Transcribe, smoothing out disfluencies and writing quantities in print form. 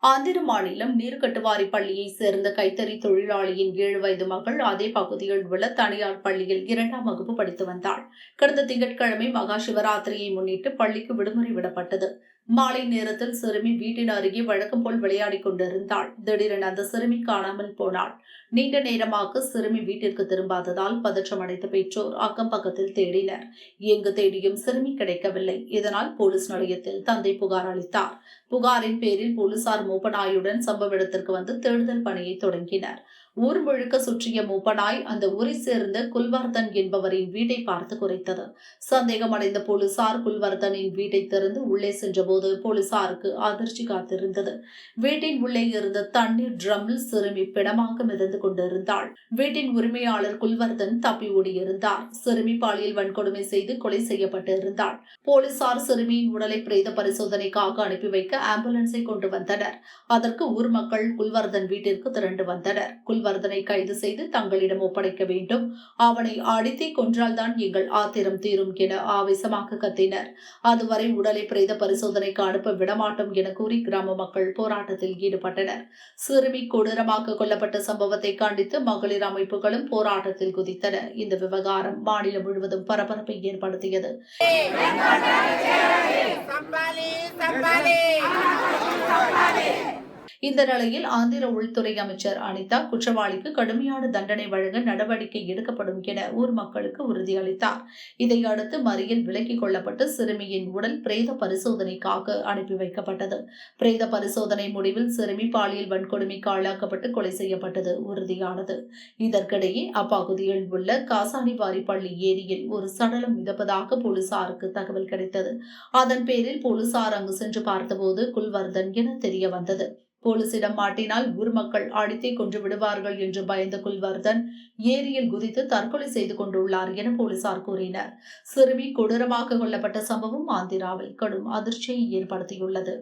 ஆந்திர மாநிலம் நீர்கட்டுவாரி பள்ளியைச் சேர்ந்த கைத்தறி தொழிலாளியின் 7 வயது மகள் அதே பகுதியில் உள்ள தனியார் பள்ளியில் 2ஆம் வகுப்பு படித்து வந்தாள். கடந்த திங்கட்கிழமை மகா சிவராத்திரியை முன்னிட்டு பள்ளிக்கு விடுமுறை விடப்பட்டது. மாலை நேரத்தில் சிறுமி வீட்டின் அருகே வழக்கம் போல் விளையாடிக் கொண்டிருந்தாள். திடீரென அந்த சிறுமி காணாமல் போனாள். நீண்ட நேரமாக சிறுமி வீட்டிற்கு திரும்பாததால் பதற்றமடைந்த பெற்றோர் அக்கம் பக்கத்தில் தேடினர். எங்கு தேடியும் சிறுமி கிடைக்கவில்லை. இதனால் போலீஸ் நிலையத்தில் தந்தை புகார் அளித்தார். புகாரின் பேரில் போலீசார் மூப்பனாயுடன் சம்பவ இடத்திற்கு வந்து தேடுதல் பணியை தொடங்கினர். ஊர் முழுக்க சுற்றிய மூப்பனாய் அந்த ஊரை சேர்ந்த குல்வர்தன் என்பவரின் வீட்டை பார்த்து குறைத்தது. சந்தேகமடைந்த போலீசார் குல்வர்தனின் வீட்டை திறந்து உள்ளே சென்றபோது போலீசாருக்கு அதிர்ச்சி காத்திருந்தது. வீட்டின் உள்ளே இருந்த தண்ணீர் ட்ரம்மில் சிறுமி பிணமாக மிதந்து கொண்டிருந்தாள். வீட்டின் உரிமையாளர் குல்வர்தன் தப்பி ஓடியிருந்தார். சிறுமி பாலியல் வன்கொடுமை செய்து கொலை செய்யப்பட்டு இருந்தாள். போலீசார் சிறுமியின் உடலை பிரேத பரிசோதனைக்காக அனுப்பி வைக்க ஆம்புலன்ஸை கொண்டு வந்தனர். அதற்கு ஊர் மக்கள் குல்வர்தன் வீட்டிற்கு திரண்டு வந்தனர். குல்வர்தனை கைது செய்து தங்களிடம் ஒப்படைக்க வேண்டும், அவனை அடித்தே கொன்றால்தான் எங்கள் ஆத்திரம் தீரும் என ஆவேசமாக கத்தினர். அதுவரை உடலை பிரேத பரிசோதனைக்கு அனுப்ப விடமாட்டோம் என கூறி கிராம மக்கள் போராட்டத்தில் ஈடுபட்டனர். சிறுமி கொடூரமாக கொல்லப்பட்ட சம்பவத்தை கண்டித்து மகளிர் அமைப்புகளும் போராட்டத்தில் குதித்தன. இந்த விவகாரம் மாநிலம் முழுவதும் பரபரப்பை ஏற்படுத்தியது. இந்த நிலையில் ஆந்திர உள்துறை அமைச்சர் அனிதா குற்றவாளிக்கு கடுமையான தண்டனை வழங்க நடவடிக்கை எடுக்கப்படும் என ஊர் மக்களுக்கு உறுதியளித்தார். இதையடுத்து மறியல் விலக்கிக் கொள்ளப்பட்டு சிறுமியின் உடல் பிரேத பரிசோதனைக்காக அனுப்பி வைக்கப்பட்டது. பிரேத பரிசோதனை முடிவில் சிறுமி பாலியல் வன்கொடுமைக்கு ஆளாக்கப்பட்டு கொலை செய்யப்பட்டது உறுதியானது. இதற்கிடையே அப்பகுதியில் உள்ள காசானிவாரி பள்ளி ஏரியில் ஒரு சடலம் மிதப்பதாக போலீசாருக்கு தகவல் கிடைத்தது. அதன் பேரில் போலீசார் அங்கு சென்று பார்த்தபோது குல்வர்தன் என தெரிய வந்தது. போலீசிடம் மாட்டினால் ஊர் மக்கள் அடித்தே கொன்று விடுவார்கள் என்று பயந்த குல்வர்தன் ஏரியில் குதித்து தற்கொலை செய்து கொண்டுள்ளார் என போலீசார் கூறினர். சிறுமி கொடூரமாக கொல்லப்பட்ட சம்பவம் ஆந்திராவில் கடும் அதிர்ச்சியை ஏற்படுத்தியுள்ளது.